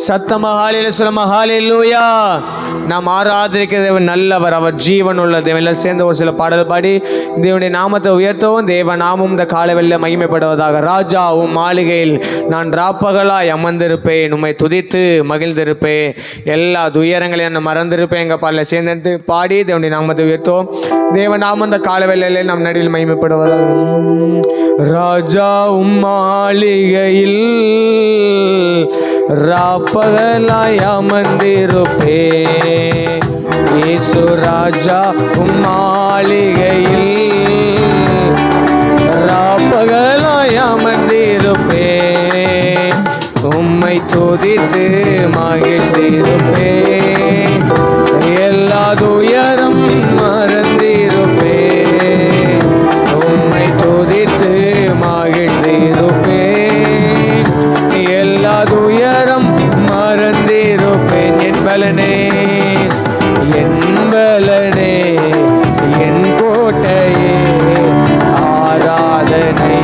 சத்தமா ஹல்லேலூயா சொல்லுமா ஹல்லேலூயா. நாம் ஆராதிக்கிற தேவன் நல்லவர், அவர் ஜீவன் உள்ள தேவன். எல்லாம் சேர்ந்து ஒரு சில பாடல் பாடி தேவனுடைய நாமத்தை உயர்த்தவும் தேவ நாமும் இந்த காலவெளியில் மகிமைப்படுவதாக. ராஜா உம் மாளிகையில் நான் ராப்பகலாய் அமர்ந்திருப்பேன், உம்மை துதித்து மகிழ்ந்திருப்பேன், எல்லா துயரங்களையும் நான் மறந்திருப்பேன். எங்கள் பாடலில் சேர்ந்து பாடி தேவனுடைய நாமத்தை உயர்த்தவும் தேவ நாமம் இந்த காலவெளியிலே நம் நடுவில் மகிமைப்படுவதாக. ராஜா உம் மாளிகையில் ராப்பகலாய் அமர்ந்திருப்பே, இயேசு ராஜா உம் மாளிகையில் ராப்பகலாய் அமர்ந்திருப்பே, உம்மை துதித்து மகிழ்ந்திருப்பே, எல்லா துயரம் மறந்திருப்பே, உம்மை துதித்து மகிழ்ந்திருப்பே, எல்லா துயரம் மறந்திருப்பேன். என் பலனே என் பலனே என் கோட்டையே, ஆராதனை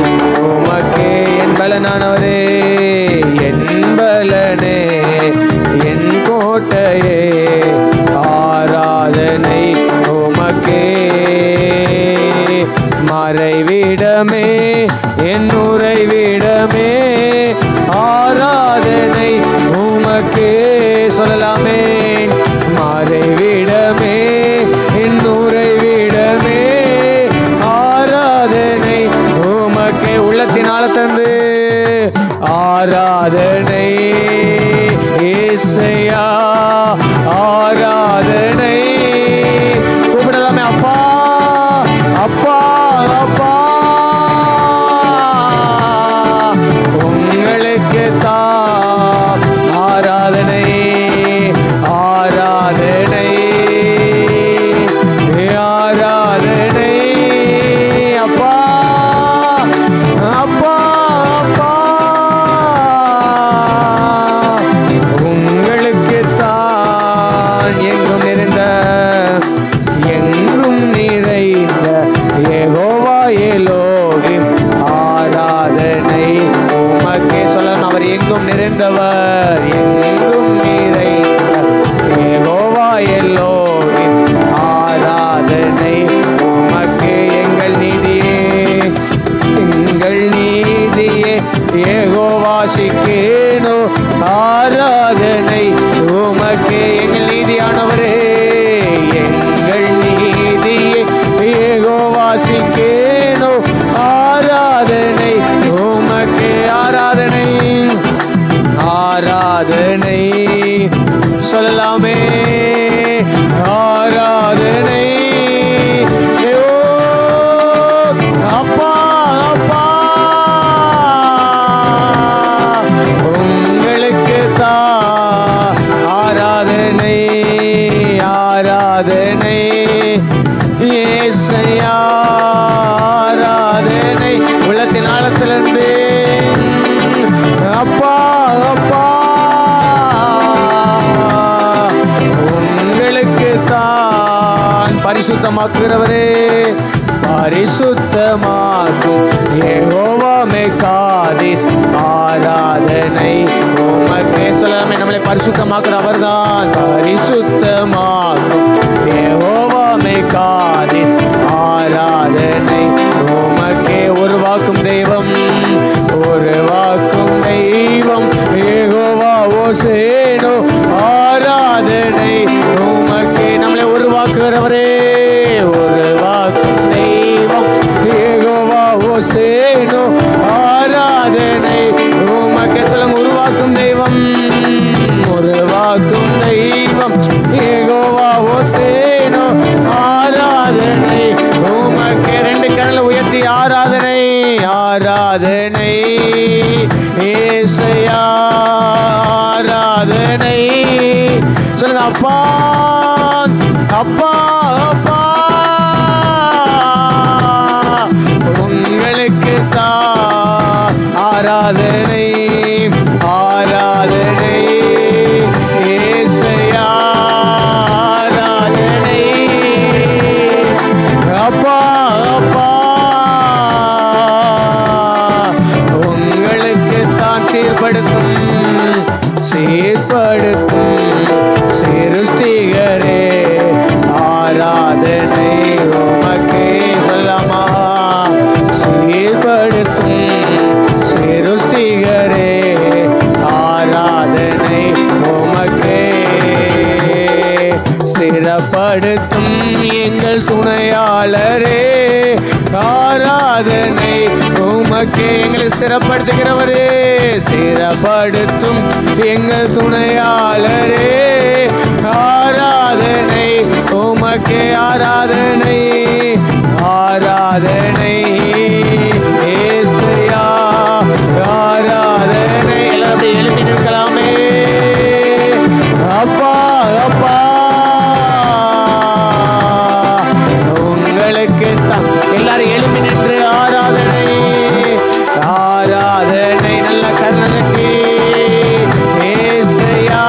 உமக்கே. என் பலனானவரே என் பலனே என் கோட்டையே, ஆராதனை உமக்கே. மறைவிடமே என் உறைவிடமே, ஆராதனை உமக்கே. சொல்லலாமே. மறைவிடமே என் உறைவிடமே, ஆராதனை உமக்கே. உள்ளத்தினால் தந்து ஆராதனை இயேசையா, ஆராதனை. கூப்பிடலாமே. அப்பா அப்பா அப்பா, உங்களுக்கு தான் ஆராதனை ஆராதனை ஆராதனை. அப்பா அப்பா அப்பா, உங்களுக்கு தான் எங்கும் நிறைந்த எங்கும் நிறைந்த யெகோவா எலோகிம், ஆராதனை உமக்கே. சொல்லணும். அவர் எங்கும் நிறைந்தவர், எங்கும் நிறைந்த யெகோவா எலோகிம், ஆராதனை உமக்கே. எங்கள் நீதியே எங்கள் நீதியே யெகோவா சிக்கேனோ, ஆராதனை உமக்கே. எங்கள் நீதியானவரே எங்கள் நீதியே யெகோவா சிக்கேனோ, ஆராதனை உமக்கே. ஆராதனை ஆராதனை. சொல்லலாமே. ஆராதனை. அப்பா அப்பா, உங்களுக்கு தான் ஆராதனை ஆராதனை இயேசையா, ஆராதனை. உள்ளத்தின் ஆழத்திலிருந்து அப்பா அப்பா, உங்களுக்கு தான் பரிசுத்தமாக்குகிறவரே, பரிசுத்தமாக்கும் யெகோவா மெகாதீஸ், ஆராதனை உமக்கே. சொல்லலாமே. நம்மளை பரிசுத்தமாக்குற அவர் தான். பரிசுத்தமாக்கும் யெகோவா மெகாதீஸ், ஆராதனை உமக்கே. உருவாக்கும் தெய்வம் உருவாக்கும் தெய்வம் யெகோவா ஓசேனோ, ஆராதனை உமக்கே. நம்மளை உருவாக்குகிறவரே, உருவாக்கும் தெய்வம் யெகோவா ஓசேனோ, ஆராதனை உமக்கே. சொல்லுங்க. உருவாக்கும் தெய்வம் உருவாக்கும் தெய்வம் யெகோவா ஓசேனோ, ஆராதனை உமக்கே. ரெண்டு கரங்களை உயர்த்தி ஆராதனை ஆராதனை இயேசையா, ஆராதனை. சொல்லுங்க. அப்பா அப்பா அப்பா, உங்களுக்கு தான் ஆராதனை ஆராதனை இயேசையா, ஆராதனை. அப்பா அப்பா, உங்களுக்கு தான் சீர்படுத்தும் சீர்படுத்தும் சிருஷ்டிகரே ஆராதனை உமக்கே. சொல்லலாமா? சீர்படுத்தும் சிருஷ்டிகரே ஆராதனை உமக்கே. ஸ்திரப்படுத்தும் எங்கள் துணையாளரே ஆராதனை உமக்கே. எங்களை ஸ்திரப்படுத்துகிறவரே, ஸ்திரப்படுத்தும் எங்கள் துணையாளரே ஆராதனை உமக்கே. ஆராதனை ஆராதனை ஏசையா ஆராதனை. எல்லாரும் எழுப்பி நிற்கலாமே. அப்பா அப்பா உங்களுக்கு தான். எல்லாரும் எழுப்பி நின்று ஆராதனை ஆராதனை நல்ல கர்ணனுக்கு ஏசையா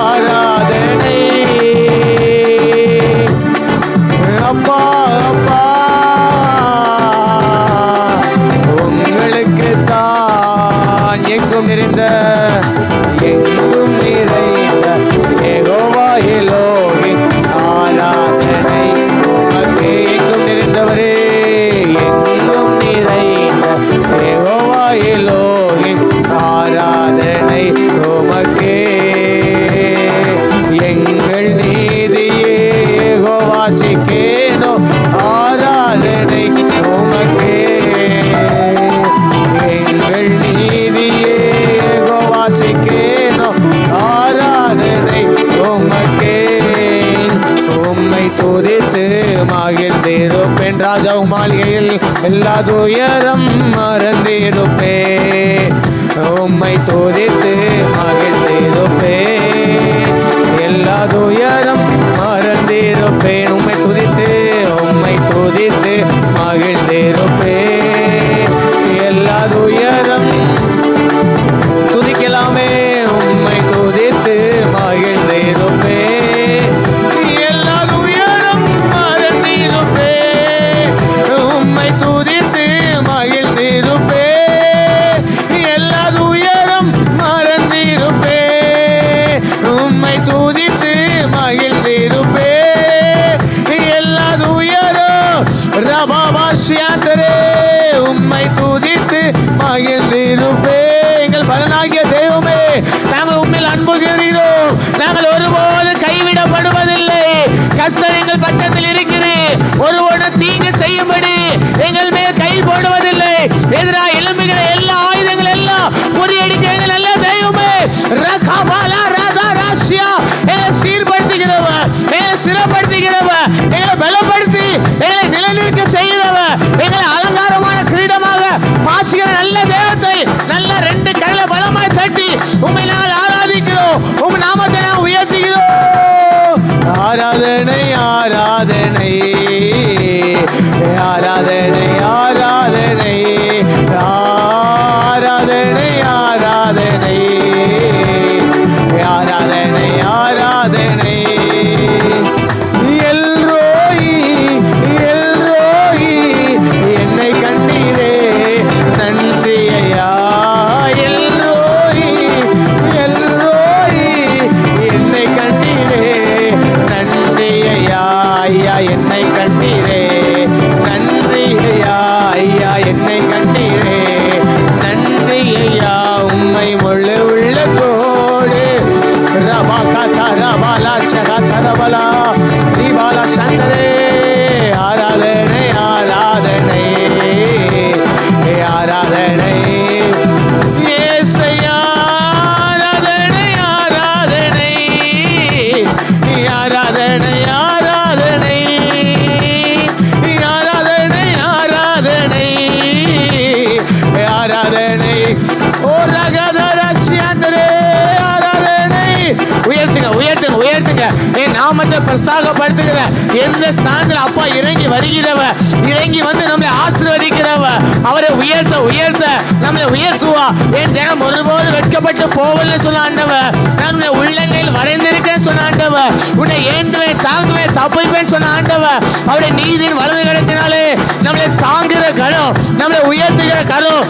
ஆராதனை. அப்பா அப்பா உங்களுக்கு தான். எங்கும் நிறைந்த யெகோவா எலோஹிம் ஆராதனை உமக்கே. எங்கும் நிறைந்தவரே, எங்கும் நிறைந்த யெகோவா எலோஹிம் ஆராதனை உமக்கே. எங்கள் நீதியே யெகோவா சிக்கேனோ ஆராதனை உமக்கே. எங்கள் நீதியே யெகோவா சிக்கேனோ ஆராதனை உமக்கே. உம்மை துதித்து மகிழ்ந்திருப்பேன் ராஜா மாளிகையில் எல்லா துயரம் மறந்திருப்பேன். உம்மை துதித்து மகிழ்ந்திருப்பேன் எல்லா துயரம் மறந்திருப்பேன். உம்மை துதித்து மகிழ்ந்திருப்பேன் எல்லா துயரம். துதிக்கலாமே. உம்மை துதித்து மகிழ்ந்திருப்பேன் எல்லா துயரம் மறந்திருப்பேன். உம்மை துதித்து மகிழ்ந்திருப்பேன் எல்லா துயரம் மறந்திருப்பேன். உம்மை துதித்து மகிழ்ந்திருப்பேன் எல்லா துயரம். ரபாபாசியாந்தரே உம்மை துதித்து மகிழ்ந்திருப்பேன். எங்கள் பலனாகிய தெய்வமே, நாங்கள் உண்மையில் அன்பு கூறுகிறோம். நாங்கள் ஒருபோது கைவிடப்படுவதில்லை. கர்த்தர் எங்கள் பட்சத்தில் இருக்கிறேன். ஒருவனு தீங்கு செய்யும்படி எங்கள் மேல் கை போடுவதில்லை. எதிராக எழும்புகிற எல்லா ஆயுதங்கள் எல்லாம் முறியடிக்க எங்கள் நல்ல தெய்வமே. ரகாபாலா ராதா ராசியா எங்களை சீர்படுத்துகிறவர், எங்களை சிறப்படுத்துகிறவர், எங்களை பலப்படுத்தி எங்களை நிலைநிற்க செய்கிறவர், எங்களை அலங்காரமான கிரீடமாக மாற்றுகிற நல்ல தெய்வத்தை நல்ல ரெண்டு கையில பலமாய் தட்டி உம்மை நாங்கள் ஆராதிக்கிறோம். உம் நாமத்தை நாம் உயர்த்துகிறோம். ஆராதனை ஆராதனை ஆராதனை ஆராதனை ஆராதனை ஆராதனை ஆராதனை ஆராதனை. எல்ரோயி எல்ரோயி என்னை கண்டீரே நன்றி ஐயா. எல்ரோயி எல்ரோயி என்னை கண்டீரே நன்றி ஐயா. ஐயா என்னை கண்டீரே நன்றி ஐயா. ஐயா என்னை கண்டீரே நன்றி ஐயா. உம்மை முழு உள்ளத்தோடு ரபா கதா ரபாலா சகா தரபலா ரிபாலா சந்தரே. ஆராதனை ஆராதனை ஆராதனை ஏசையா. ஆராதனை ஆராதனை ஆராதனை ஆராதனை ஆராதனை ஆராதனை ஆராதனை. ஓ ரகதரசியாந்தரே ஆராதனை. உயர்த்துங்க உயர்த்துங்க உயர்த்துங்க. என் நாமத்தை பிரஸ்தாகப்படுத்துகிற எந்த ஸ்தானத்தில் அப்பா இறங்கி வருகிறவ, இறங்கி வந்து நம்மளை ஆசீர்வதிக்கிறவ, அவரை உயர்த்த உயர்த்த நம்மளை உயர்த்துவா. என் ஜனம் ஒருபோது வெட்கப்பட்டு போவதில்லை சொன்ன ஆண்டவர். நம்மளை உள்ளங்கையில் வரைந்திருக்கேன் சொன்ன ஆண்டவர். உன்னை ஏந்துவேன் தாங்குவேன் தப்பிப்பேன் சொன்ன ஆண்டவர். அவருடைய நீதியின் வலது கரத்தினாலே நம்மளை தாங்குகிற கரம், நம்மளை உயர்த்துகிற கரம்.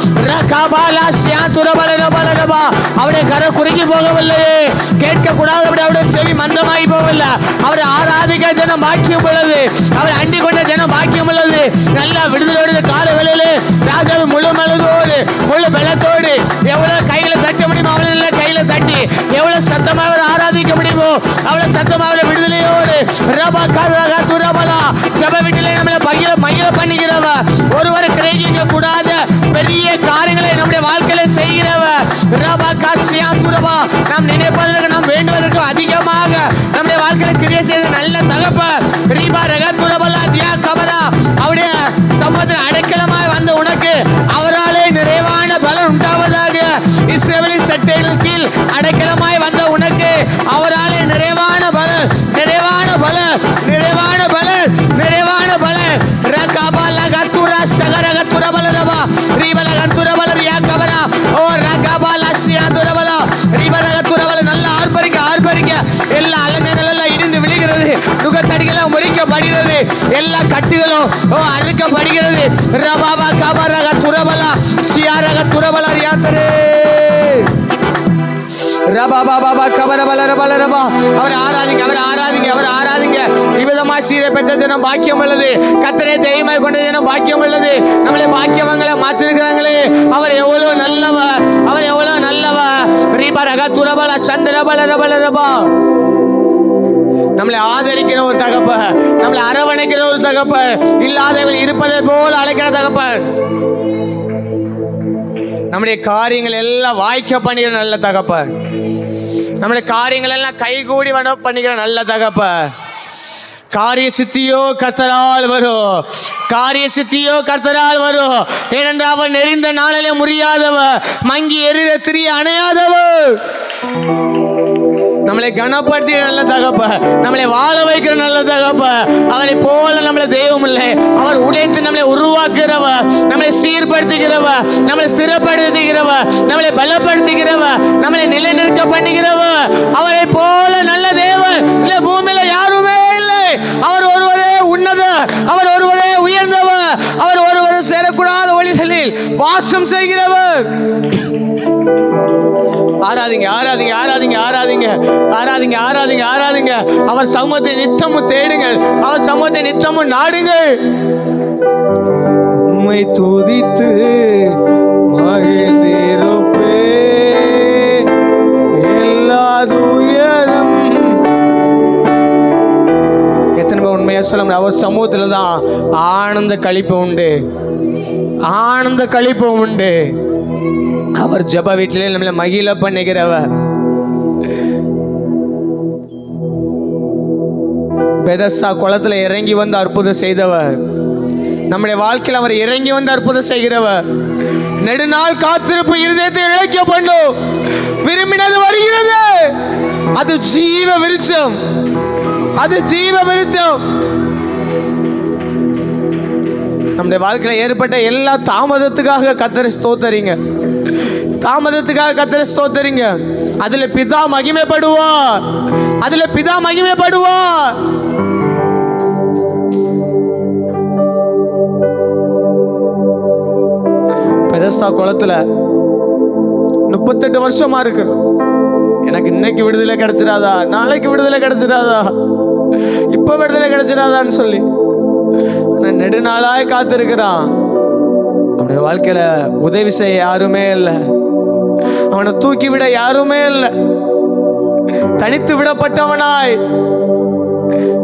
அவருடைய கரம் குறுக்கி போகவில்லையே, கேட்க கூடாது அவருடைய செவி மந்தமாகி போகவில்லை. அவரை ஆராதிக்க ஜனம் பாக்கியம் உள்ளது, அவரை அண்டி கொண்ட ஜனம் பாக்கியம் உள்ளது. நல்லா விடுதலோடு கால வேளையிலே ராஜாவை முழு மனதோடு முழு பலத்தோடு எவ்வளவு கைகளை தட்ட முடியுமோ அவளை கையில தட்டி எவ்வளவு சத்தமாக ஆராதிக்க முடியுமோ அவ்வளவு சத்தமாக விடுதலையோடு ரபா கரகா துரபலா ஜப வீட்டிலே நம்மளை மகிழ பண்ணுகிறவ, ஒருவரை கிரகிக்க கூடாத பெரிய காரியங்களை நம்முடைய வாழ்க்கையில செய்கிறவ. ரபா காசியா துரபா நாம் நினைப்பதற்கு நாம் வேண்டுவதற்கு அதிகமாக நம்முடைய வாழ்க்கையில கிரியை செய்த நல்ல தகப்ப ரீபா ரக துரபலா தியா கபலா அவருடைய சமூகத்தில் அடைக்கலமாய் வந்த உனக்கு அவராலே நிறைவான பலன் உண்டாவதாக. இஸ்ரவேலின் சட்டையின் கீழ் அடைக்கலமாய் வந்த உனக்கு அவராலே நிறைவான பலன் நிறைவான பலன் நிறைவான பலன் நிறைவான பலன். ரகபல கத்துரா சகரக துரபல ரபா ரீபல கத்துரபல ரியா கபரா ஓ ரகபல சியா துரபல ரீபல கத்துரபல நல்ல ஆர்ப்பரிக்க ஆர்ப்பரிக்க எல்லா அலங்கங்கள் எல்லாம் இடிந்து விழுகிறது, நுகத்தடிகள் முறிக்கப்படுகிறது, எல்லா கட்டுகளும் அறுக்கப்படுகிறது. ரபாபா கபரக துரபல சியாரக துரபல ரியாத்தரே அவரை ஆராதிங்க அவரை ஆராதிங்க அவரை ஆராதிங்க. விவிதமா சீரை பெற்ற ஜனம் பாக்கியம் உள்ளது, கர்த்தரை தெய்வமாய் கொண்ட ஜனம் பாக்கியம் உள்ளது. நம்மளை பாக்கியவங்களை மாற்றிருக்கிறாங்களே, அவர் எவ்வளவு நல்லவர், அவர் எவ்வளவு நல்லவர். ரீபரக துரபல சந்திரபல ரபல ரபா நம்மளை ஆதரிக்கிற ஒரு தகப்ப, நம்மளை அரவணைக்கிற ஒரு தகப்ப, இல்லாதவர்கள் இருப்பதை போல அழைக்கிற தகப்பன், நம்முடைய காரியங்கள் எல்லாம் வாய்க்க பண்ணுகிற நல்ல தகப்பன், நம்முடைய காரியங்கள் எல்லாம் கைகூடி பண்ணிக்கிற நல்ல தகப்பன். காரிய சித்தியோ கர்த்தரால் வரும், காரிய சித்தியோ கர்த்தரால் வரும். ஏனென்றால் அவர் நெறிந்த நாளிலே முறியாதவர், மங்கி எரித திரிய அணையாதவர். நம்மளை கனப்படுத்திய நல்ல தகப்ப, நம்மளை வாழ வைக்கிற நல்ல தகப்ப, அவரை போல நம்மளை தெய்வம் இல்லை. அவர் உடைத்து நம்மளை உருவாக்குகிறவர், நம்மளை சீர்படுத்துகிறவர், நம்மளை ஸ்திரப்படுத்துகிறவர், நம்மளை பலப்படுத்துகிறவர், நம்மளை நிலைநிற்க பண்ணுகிறவர். அவரை போல நல்ல தேவன் இல்லை பூமியில யாருமே இல்லை. அவர் ஒருவரே உன்னதர், அவர் ஒருவரே உயர்ந்தவர், அவர் ஒருவரே சேரக்கூடாத ஒளிகளில் வாசம் செய்கிறவர். ஆராதிங்க ஆராதிங்க ஆராதிங்க ஆராதிங்க ஆராதிங்க ஆராதிங்க ஆராதிங்க. அவர் சமூகத்தை நித்தமும் தேடுங்கள், அவர் சமூகத்தை நித்தமும் நாடுங்கள். உம்மை துதித்து மகிழ்ந்திருப்பே எல்லா துயரம். எத்தனை பேர் உண்மையா சொல்ல, அவர் சமூகத்துல தான் ஆனந்த களிப்பு உண்டு, ஆனந்த களிப்பு உண்டு. அவர் ஜப வீட்டிலே நம்மளை மகிழ பண்ணுகிறவர். பெதஸ்தா குளத்துல இறங்கி வந்து அற்புதம் செய்தவர், நம்முடைய வாழ்க்கையில் அவர் இறங்கி வந்து அற்புதம் செய்கிறவர். நெடுநாள் காத்திருப்பு இருதயத்தை இழைக்க பண்ணும், விரும்பினது வருகிறது. அது ஜீவ விருட்சம், அது ஜீவ விருட்சம். நம்முடைய வாழ்க்கையில் ஏற்பட்ட எல்லா தாமதத்துக்காக கர்த்தரை ஸ்தோத்தரிங்க, தாமதத்துக்காக கர்த்தரை ஸ்தோத்தரிங்க. அதுல பிதா மகிமைப்படுவார், அதுல பிதா மகிமைப்படுவார். பெதஸ்தா குளத்துல 38 வருஷமா இருக்கு. எனக்கு இன்னைக்கு விடுதலை கிடைச்சிடாதா, நாளைக்கு விடுதலை கிடைச்சிடாதா, இப்ப விடுதலை கிடைச்சிடாதான்னு சொல்லி நெடுநாளாய் காத்திருக்கிறான். அவனுடைய வாழ்க்கையில உதவி செய்ய யாருமே இல்லை, அவனை தூக்கி விட யாருமே இல்லை. தனித்து விடப்பட்டவனாய்,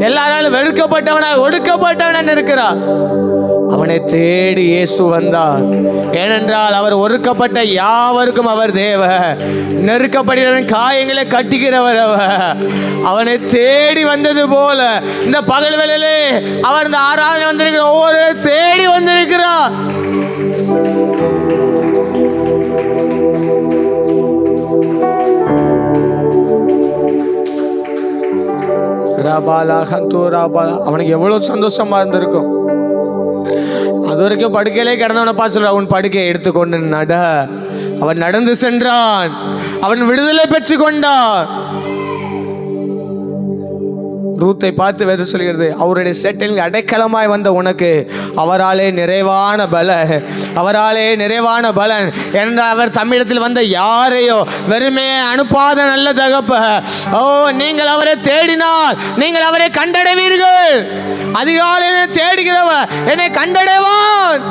எல்லாராலும் வெறுக்கப்பட்டவனாய், ஒடுக்கப்பட்டவனாய் இருக்கிறான். அவனை தேடி இயேசு வந்தார். ஏனென்றால் அவர் ஒடுக்கப்பட்ட யாவருக்கும் அவர் தேவ, நெருக்கப்படுகிறவன் காயங்களை கட்டுகிறவர் அவர். அவனை தேடி வந்தது போல இந்த பகல் வேளையிலே அவர் இந்த ஆராதனை வந்திருக்கிற ஒவ்வொரு தேடி வந்திருக்கிறார். அவனுக்கு எவ்வளவு சந்தோஷமா இருந்திருக்கும். அது வரைக்கும் படுக்கையிலே கிடந்தவனை பார்த்து அவன் படுக்கையை எடுத்துக்கொண்டு நட. அவன் நடந்து சென்றான். அவன் விடுதலை பெற்று கொண்டான். ரூத்தை பார்த்து வேத சொல்கிறது, அவருடைய செட்டில் அடைக்கலமாய் வந்த உனக்கு அவராலே நிறைவான பலன் என்ற அவர் தம்மிடத்தில் வந்த யாரையோ வெறுமே அனுப்பாத நல்ல தகப்ப. ஓ, நீங்கள் அவரை தேடினால் நீங்கள் அவரை கண்டடைவீர்கள். அதிகாலையில் தேடுகிறவர் என்னை கண்டடைவான்.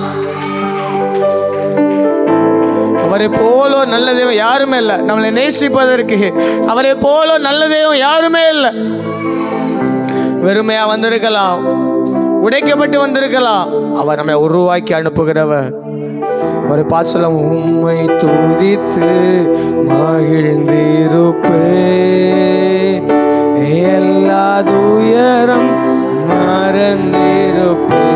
அவரை போல நல்ல தெய்வம் யாருமே இல்லை. நம்மளை நேசிப்பதற்கு அவரை போல நல்ல தெய்வம் யாருமே இல்லை. வெறுமையா வந்திருக்கலாம், உடைக்கப்பட்டு வந்திருக்கலாம். அவர் நம்மை உருவாக்கி அனுப்புகிறவர். அவரை பார்த்து சொல்ல, உம்மை துதித்து மகிழ்ந்திருப்பே, எல்லா துயரம் மறந்திருப்பே,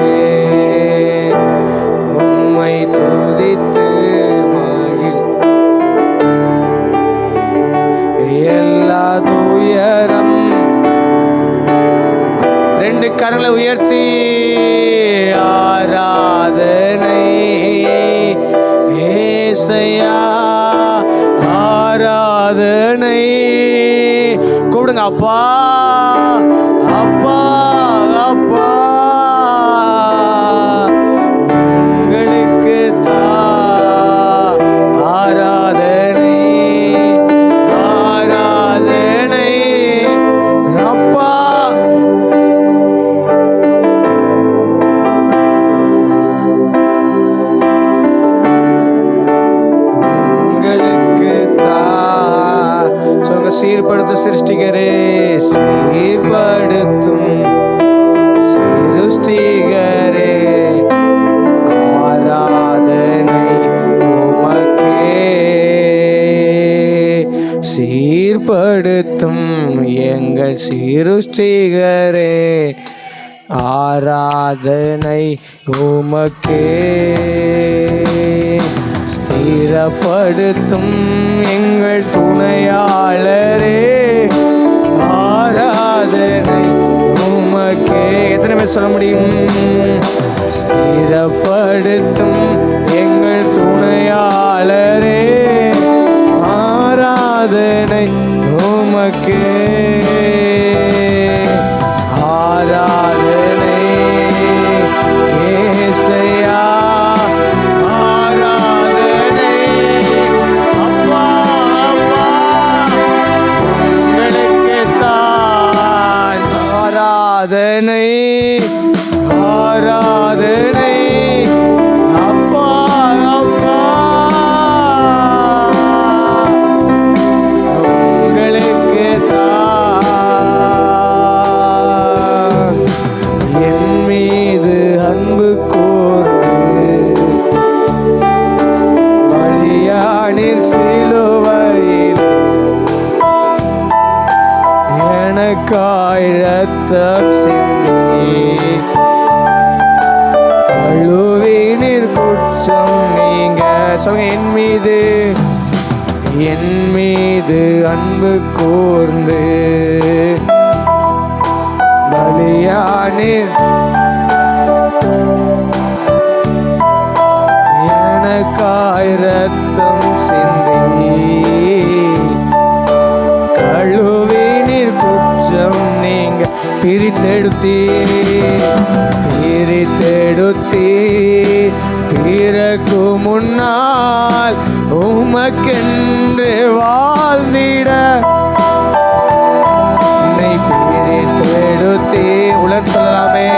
உம்மை துதித்து எல்லா துயரம். ரெண்டு கரங்களை உயர்த்தி ஆராதனை ஏசையா, ஆராதனை கூப்பிடுங்க. அப்பா அப்பா அப்பா, உங்களுக்கு ஆராதனை ஆராதனை அப்பா. சீர்படுத்தும் சிருஷ்டிகரே, சீர்படுத்தும் சிருஷ்டிகரே, ஆராதனை உமக்கே. சீர்படுத்தும் எங்கள் சிருஷ்டிகரே, ஆராதனை உமக்கே. ஸ்திரப்படுத்தும் எங்கள் துணையாளரே, ஆராதனை உமக்கே. எத்தனை பேர் சொல்ல முடியும்? ஸ்திரப்படுத்தும் எங்கள் துணையாளரே, ஆராதனை உமக்கே. ஆராதனை ஏசையா, ஆராதனை ஆராதனை அப்பா அப்பா, உங்களுக்கு தான். என் மீது அன்பு கூர்ந்து பலியானீர் சிலுவையில், எனக்காய் இரத்தம் சிந்தி கழுவினீர் குற்றம் நீங்க. சொல்லுங்க, என் மீது அன்பு கூர்ந்து பலியானீர், எனக்காய் இரத்தம் சிந்தி கழுவினீர் குற்றம் நீங்க. பிரித்தெடுத்தீ பிறக்கு முன்னால் உமக்கென்று வாழ்ந்திட, உன்னை பிரித்தெடுத்தீ. உலக சொல்லலாமே,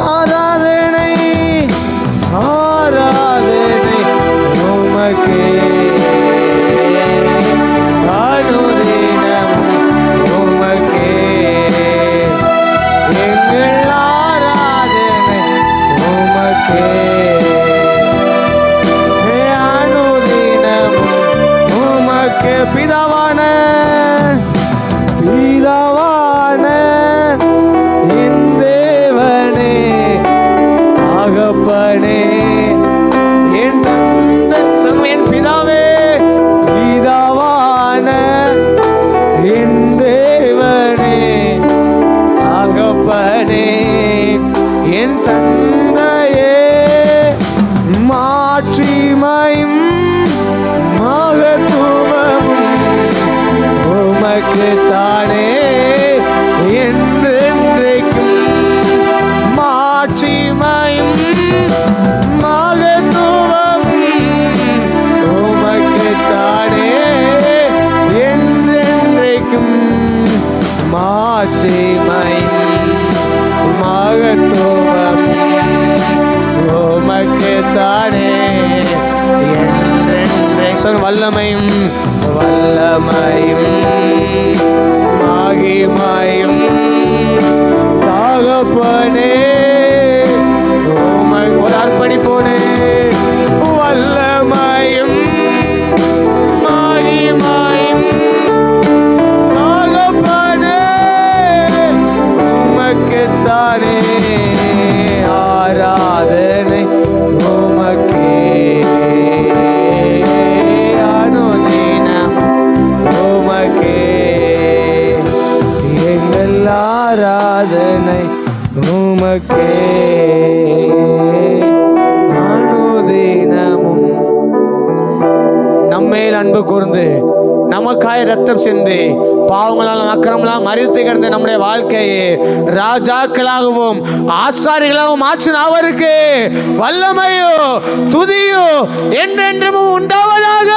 ஆராதனை ஆராதனை உமக்கே. பிதாவான என் தேவனே, தகப்பனே, என் தந்தை, என் பிதா தானே என்றென்றே சொல் வல்லமையும் மகிமையும் தகப்பனே ஒரு அர்ப்பணிப்போனே வல்லமையும் மகிமையும் தகப்பனே உமக்குத்தானே ஆராதனை உமக்கே அனுதினம் உமக்கே எங்கள் ஆராதனை உமக்கே அனுதினமும். நம்மேல் அன்பு கூர்ந்து நமக்காய் ரத்தம் சிந்தி பாவங்களால் அக்கிரமங்களால் மரித்து கிடந்த நம்முடைய வாழ்க்கையை ராஜாக்களாகவும் ஆசாரிகளாகவும் ஆற்றின அவருக்கு வல்லமையோ துதியோ என்றென்றும் உண்டாவதாக.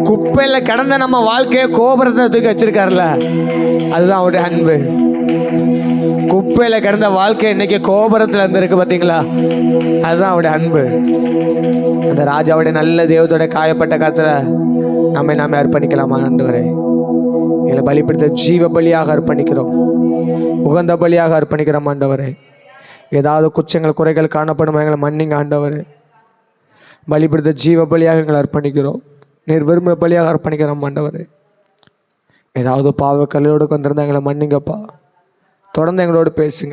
குப்பையில கிடந்த நம்ம வாழ்க்கையை கோபுரத்தை தூக்கி வச்சிருக்காருல, அதுதான் அவருடைய அன்பு. குப்பையில கிடந்த வாழ்க்கை இன்னைக்கு கோபுரத்துல இருந்திருக்கு பார்த்தீங்களா, அதுதான் அவருடைய அன்பு. அந்த ராஜாவுடைய நல்ல தேவத்தோட காயப்பட்ட காலத்துல நாமே அர்ப்பணிக்கலாமா? ஆண்டவரே, எங்களை பலிப்படுத்த ஜீவ பலியாக அர்ப்பணிக்கிறோம், உகந்த பலியாக அர்ப்பணிக்கிறோம். ஆண்டவரே, ஏதாவது குற்றங்கள் குறைகள் காணப்படும் எங்களை மன்னிங்க ஆண்டவரே. பலிப்படுத்த ஜீவ பலியாக எங்களை அர்ப்பணிக்கிறோம், நீர் விரும்புகிற பலியாக அர்ப்பணிக்கிறோம் ஆண்டவரே. ஏதாவது பாவ கல்லோடு வந்திருந்தா எங்களை மன்னிங்கப்பா. தொடர்ந்து எங்களோடு பேசுங்க.